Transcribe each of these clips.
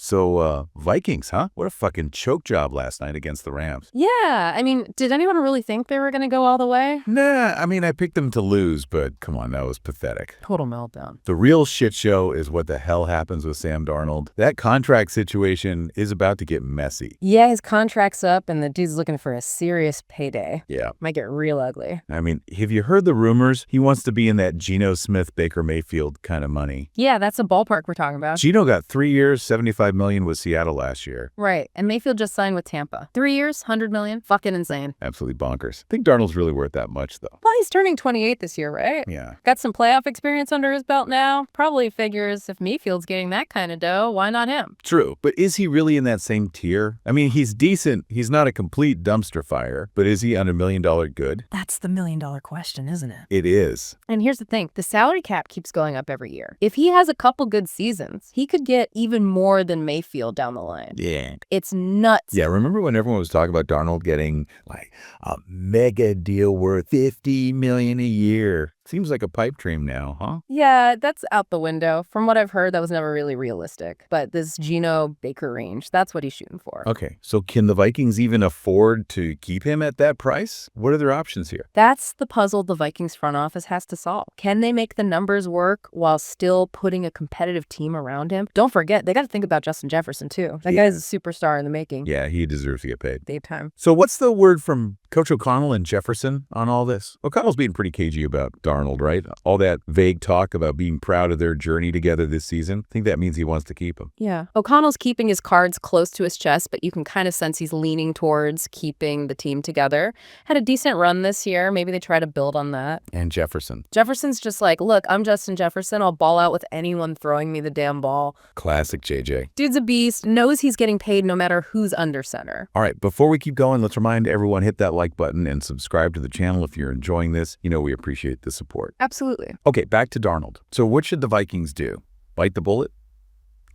So, Vikings, huh? What a fucking choke job last night against the Rams. Yeah, I mean, did anyone really think they were going to go all the way? Nah, I mean, I picked them to lose, but come on, that was pathetic. Total meltdown. The real shit show is what the hell happens with Sam Darnold. That contract situation is about to get messy. Yeah, his contract's up, and the dude's looking for a serious payday. Yeah. Might get real ugly. I mean, have you heard the rumors? He wants to be in that Geno Smith, Baker Mayfield kind of money. Yeah, that's the ballpark we're talking about. Geno got 3 years, $75 million with Seattle last year. Right, and Mayfield just signed with Tampa. 3 years, $100 million. Fucking insane. Absolutely bonkers. I think Darnold's really worth that much, though. Well, he's turning 28 this year, right? Yeah. Got some playoff experience under his belt now. Probably figures if Mayfield's getting that kind of dough, why not him? True, but is he really in that same tier? I mean, he's decent. He's not a complete dumpster fire, but is he on $1 million good? That's the $1 million question, isn't it? It is. And here's the thing. The salary cap keeps going up every year. If he has a couple good seasons, he could get even more than Mayfield down the line. Yeah. It's nuts. Yeah, remember when everyone was talking about Darnold getting like a mega deal worth $50 million a year? Seems like a pipe dream now, huh? Yeah, that's out the window. From what I've heard, that was never really realistic. But this Geno Baker range, that's what he's shooting for. Okay, so can the Vikings even afford to keep him at that price? What are their options here? That's the puzzle the Vikings front office has to solve. Can they make the numbers work while still putting a competitive team around him? Don't forget, they got to think about Justin Jefferson, too. That guy's a superstar in the making. Yeah, he deserves to get paid. Big time. So what's the word from Coach O'Connell and Jefferson on all this? O'Connell's being pretty cagey about Darnold, right? All that vague talk about being proud of their journey together this season. I think that means he wants to keep him. Yeah. O'Connell's keeping his cards close to his chest, but you can kind of sense he's leaning towards keeping the team together. Had a decent run this year. Maybe they try to build on that. And Jefferson. Jefferson's just like, look, I'm Justin Jefferson. I'll ball out with anyone throwing me the damn ball. Classic JJ. Dude's a beast, knows he's getting paid no matter who's under center. All right, before we keep going, let's remind everyone, hit that like button and subscribe to the channel if you're enjoying this. You know we appreciate the support. Absolutely. Okay, back to Darnold. So what should the Vikings do? Bite the bullet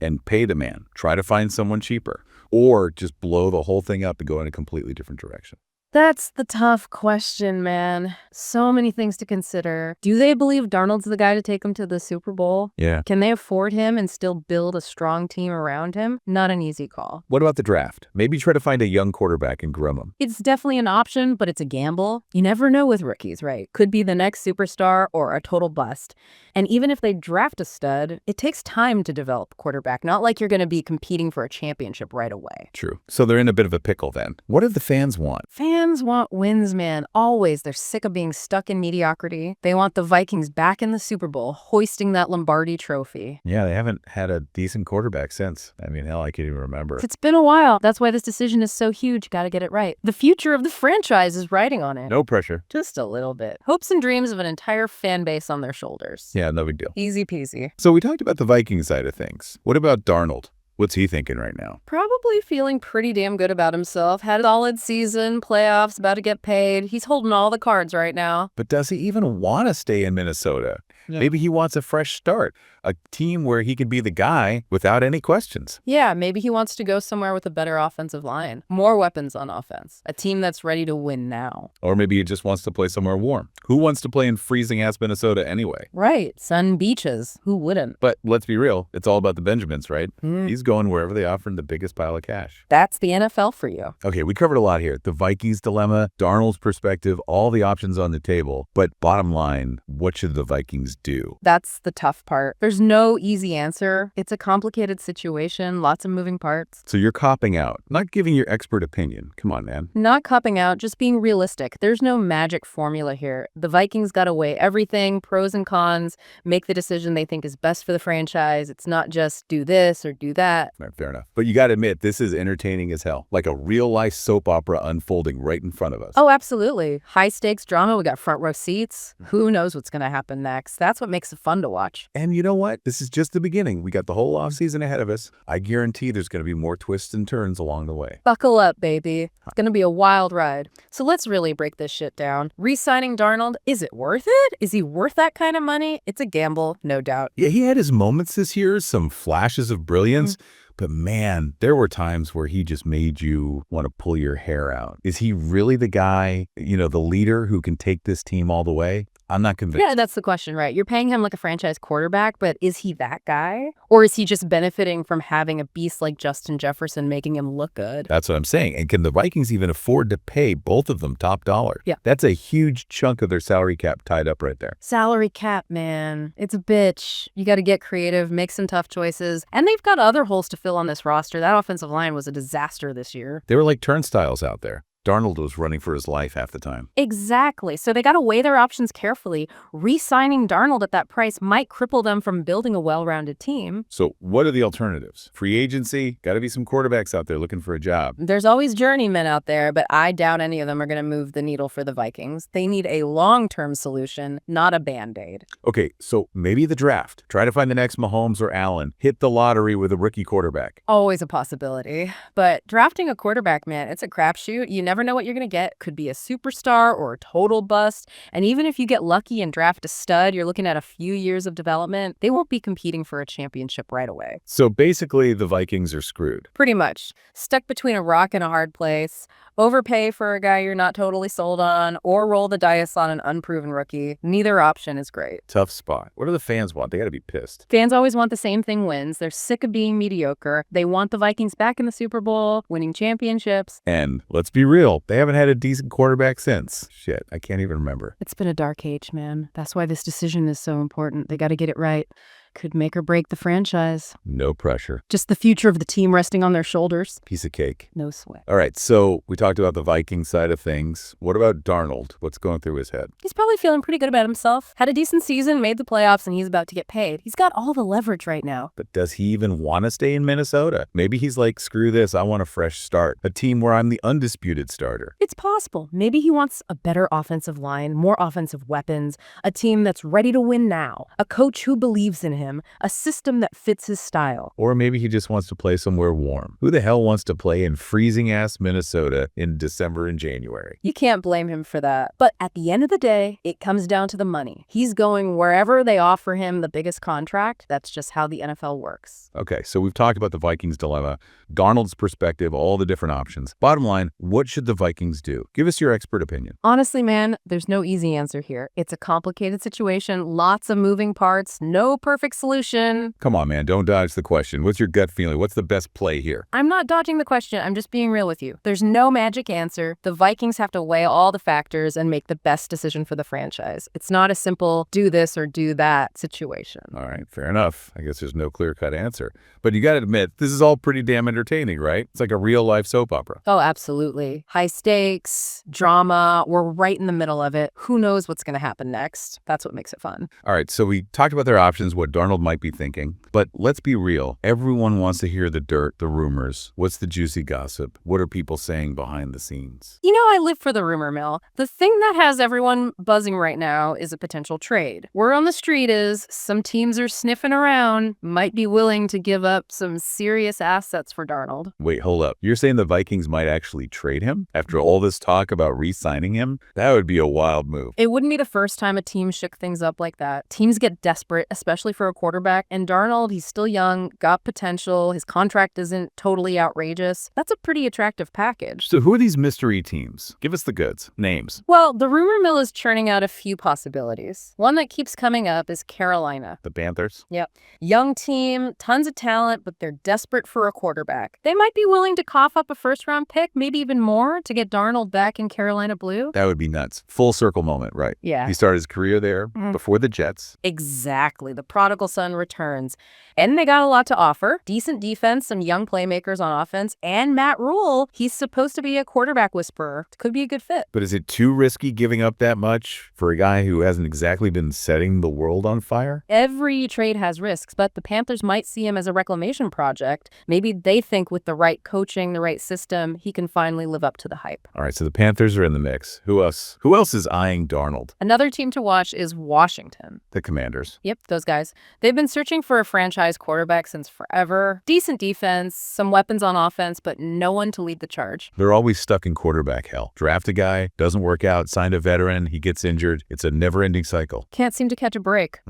and pay the man? Try to find someone cheaper? Or just blow the whole thing up and go in a completely different direction? That's the tough question, man. So many things to consider. Do they believe Darnold's the guy to take them to the Super Bowl? Yeah. Can they afford him and still build a strong team around him? Not an easy call. What about the draft? Maybe try to find a young quarterback and groom him. It's definitely an option, but it's a gamble. You never know with rookies, right? Could be the next superstar or a total bust. And even if they draft a stud, it takes time to develop a quarterback. Not like you're going to be competing for a championship right away. True. So they're in a bit of a pickle then. What do the fans want? Fans want wins, man. Always. They're sick of being stuck in mediocrity. They want the Vikings back in the Super Bowl, hoisting that Lombardi trophy. Yeah, they haven't had a decent quarterback since. I mean, hell, I can't even remember. It's been a while. That's why this decision is so huge. Got to get it right. The future of the franchise is riding on it. No pressure. Just a little bit. Hopes and dreams of an entire fan base on their shoulders. Yeah, no big deal. Easy peasy. So we talked about the Viking side of things. What about Darnold? What's he thinking right now? Probably feeling pretty damn good about himself. Had a solid season, playoffs, about to get paid. He's holding all the cards right now. But does he even want to stay in Minnesota? Yeah. Maybe he wants a fresh start, a team where he can be the guy without any questions. Yeah, maybe he wants to go somewhere with a better offensive line, more weapons on offense, a team that's ready to win now. Or maybe he just wants to play somewhere warm. Who wants to play in freezing-ass Minnesota anyway? Right, sun beaches. Who wouldn't? But let's be real, it's all about the Benjamins, right? He's going wherever they offer him the biggest pile of cash. That's the NFL for you. Okay, we covered a lot here. The Vikings dilemma, Darnold's perspective, all the options on the table. But bottom line, what should the Vikings do? That's the tough part. There's no easy answer. It's a complicated situation, lots of moving parts. So you're copping out, not giving your expert opinion. Come on, man. Not copping out, just being realistic. There's no magic formula here. The Vikings got to weigh everything, pros and cons, make the decision they think is best for the franchise. It's not just do this or do that. Right, fair enough. But you got to admit, this is entertaining as hell. Like a real-life soap opera unfolding right in front of us. Oh, absolutely. High-stakes drama. We got front row seats. Who knows what's going to happen next? That's what makes it fun to watch. And you know what? This is just the beginning. We got the whole offseason ahead of us. I guarantee there's going to be more twists and turns along the way. Buckle up, baby. It's going to be a wild ride. So let's really break this shit down. Re-signing Darnold, is it worth it? Is he worth that kind of money? It's a gamble, no doubt. Yeah, he had his moments this year, some flashes of brilliance. But man, there were times where he just made you want to pull your hair out. Is he really the guy, the leader who can take this team all the way? I'm not convinced. Yeah, that's the question, right? You're paying him like a franchise quarterback, but is he that guy? Or is he just benefiting from having a beast like Justin Jefferson making him look good? That's what I'm saying. And can the Vikings even afford to pay both of them top dollar? Yeah. That's a huge chunk of their salary cap tied up right there. Salary cap, man. It's a bitch. You got to get creative, make some tough choices. And they've got other holes to fill on this roster. That offensive line was a disaster this year. They were like turnstiles out there. Darnold was running for his life half the time. Exactly. So they got to weigh their options carefully. Re-signing Darnold at that price might cripple them from building a well-rounded team. So what are the alternatives? Free agency? Got to be some quarterbacks out there looking for a job. There's always journeymen out there, but I doubt any of them are going to move the needle for the Vikings. They need a long-term solution, not a Band-Aid. Okay, so maybe the draft. Try to find the next Mahomes or Allen. Hit the lottery with a rookie quarterback. Always a possibility. But drafting a quarterback, man, it's a crapshoot. You never know what you're going to get. Could be a superstar or a total bust. And even if you get lucky and draft a stud, you're looking at a few years of development. They won't be competing for a championship right away. So basically, the Vikings are screwed. Pretty much. Stuck between a rock and a hard place. Overpay for a guy you're not totally sold on, or roll the dice on an unproven rookie. Neither option is great. Tough spot. What do the fans want? They got to be pissed. Fans always want the same thing wins. They're sick of being mediocre. They want the Vikings back in the Super Bowl, winning championships. And let's be real, they haven't had a decent quarterback since. Shit, I can't even remember. It's been a dark age, man. That's why this decision is so important. They got to get it right. Could make or break the franchise. No pressure. Just the future of the team resting on their shoulders. Piece of cake. No sweat. All right, so we talked about the Viking side of things. What about Darnold? What's going through his head? He's probably feeling pretty good about himself. Had a decent season, made the playoffs, and he's about to get paid. He's got all the leverage right now. But does he even want to stay in Minnesota? Maybe he's like, screw this, I want a fresh start. A team where I'm the undisputed starter. It's possible. Maybe he wants a better offensive line, more offensive weapons, a team that's ready to win now, a coach who believes in him, a system that fits his style. Or maybe he just wants to play somewhere warm. Who the hell wants to play in freezing-ass Minnesota in December and January? You can't blame him for that. But at the end of the day, it comes down to the money. He's going wherever they offer him the biggest contract. That's just how the NFL works. Okay, so we've talked about the Vikings dilemma, Darnold's perspective, all the different options. Bottom line, what should the Vikings do? Give us your expert opinion. Honestly, man, there's no easy answer here. It's a complicated situation, lots of moving parts, no perfect solution. Come on, man, don't dodge the question. What's your gut feeling? What's the best play here? I'm not dodging the question. I'm just being real with you. There's no magic answer. The Vikings have to weigh all the factors and make the best decision for the franchise. It's not a simple do this or do that situation. All right, fair enough. I guess there's no clear-cut answer. But you got to admit, this is all pretty damn entertaining, right? It's like a real-life soap opera. Oh, absolutely. High stakes, drama. We're right in the middle of it. Who knows what's going to happen next? That's what makes it fun. All right, so we talked about their options, what Darnold might be thinking. But let's be real. Everyone wants to hear the dirt, the rumors. What's the juicy gossip? What are people saying behind the scenes? You know, I live for the rumor mill. The thing that has everyone buzzing right now is a potential trade. Word on the street is some teams are sniffing around, might be willing to give up some serious assets for Darnold. Wait, hold up. You're saying the Vikings might actually trade him? After all this talk about re-signing him? That would be a wild move. It wouldn't be the first time a team shook things up like that. Teams get desperate, especially for a quarterback, and Darnold, he's still young, got potential, his contract isn't totally outrageous. That's a pretty attractive package. So who are these mystery teams? Give us the goods. Names. Well, the rumor mill is churning out a few possibilities. One that keeps coming up is Carolina. The Panthers? Yep. Young team, tons of talent, but they're desperate for a quarterback. They might be willing to cough up a first-round pick, maybe even more, to get Darnold back in Carolina blue. That would be nuts. Full circle moment, right? Yeah. He started his career there before the Jets. Exactly. The prodigal son returns. And they got a lot to offer. Decent defense, some young playmakers on offense, and Matt Rule, he's supposed to be a quarterback whisperer. Could be a good fit. But is it too risky giving up that much for a guy who hasn't exactly been setting the world on fire? Every trade has risks, but the Panthers might see him as a reclamation project. Maybe they think with the right coaching, the right system, he can finally live up to the hype. All right, so the Panthers are in the mix. Who else? Who else is eyeing Darnold? Another team to watch is Washington. The Commanders. Yep, those guys. They've been searching for a franchise quarterback since forever. Decent defense, some weapons on offense, but no one to lead the charge. They're always stuck in quarterback hell. Draft a guy, doesn't work out, signed a veteran, he gets injured. It's a never-ending cycle. Can't seem to catch a break.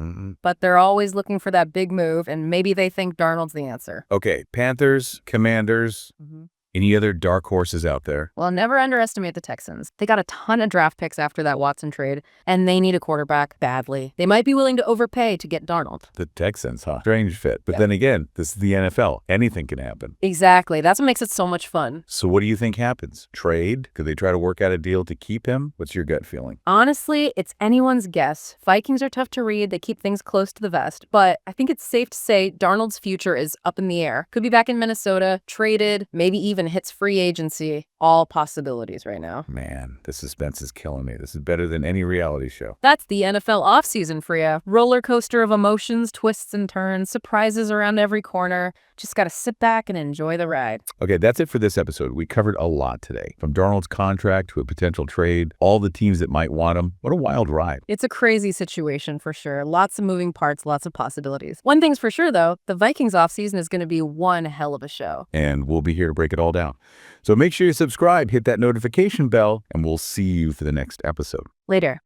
But they're always looking for that big move, and maybe they think Darnold's the answer. Okay, Panthers, Commanders. Any other dark horses out there? Well, never underestimate the Texans. They got a ton of draft picks after that Watson trade, and they need a quarterback badly. They might be willing to overpay to get Darnold. The Texans, huh? Strange fit. But then again, this is the NFL. Anything can happen. Exactly. That's what makes it so much fun. So what do you think happens? Trade? Could they try to work out a deal to keep him? What's your gut feeling? Honestly, it's anyone's guess. Vikings are tough to read. They keep things close to the vest. But I think it's safe to say Darnold's future is up in the air. Could be back in Minnesota, traded, maybe even hits free agency. All possibilities right now. Man, the suspense is killing me. This is better than any reality show. That's the NFL offseason for you. Roller coaster of emotions, twists and turns, surprises around every corner. Just got to sit back and enjoy the ride. Okay, that's it for this episode. We covered a lot today. From Darnold's contract to a potential trade, all the teams that might want him. What a wild ride. It's a crazy situation for sure. Lots of moving parts, lots of possibilities. One thing's for sure, though, the Vikings offseason is going to be one hell of a show. And we'll be here to break it all down. So make sure you subscribe, hit that notification bell, and we'll see you for the next episode. Later.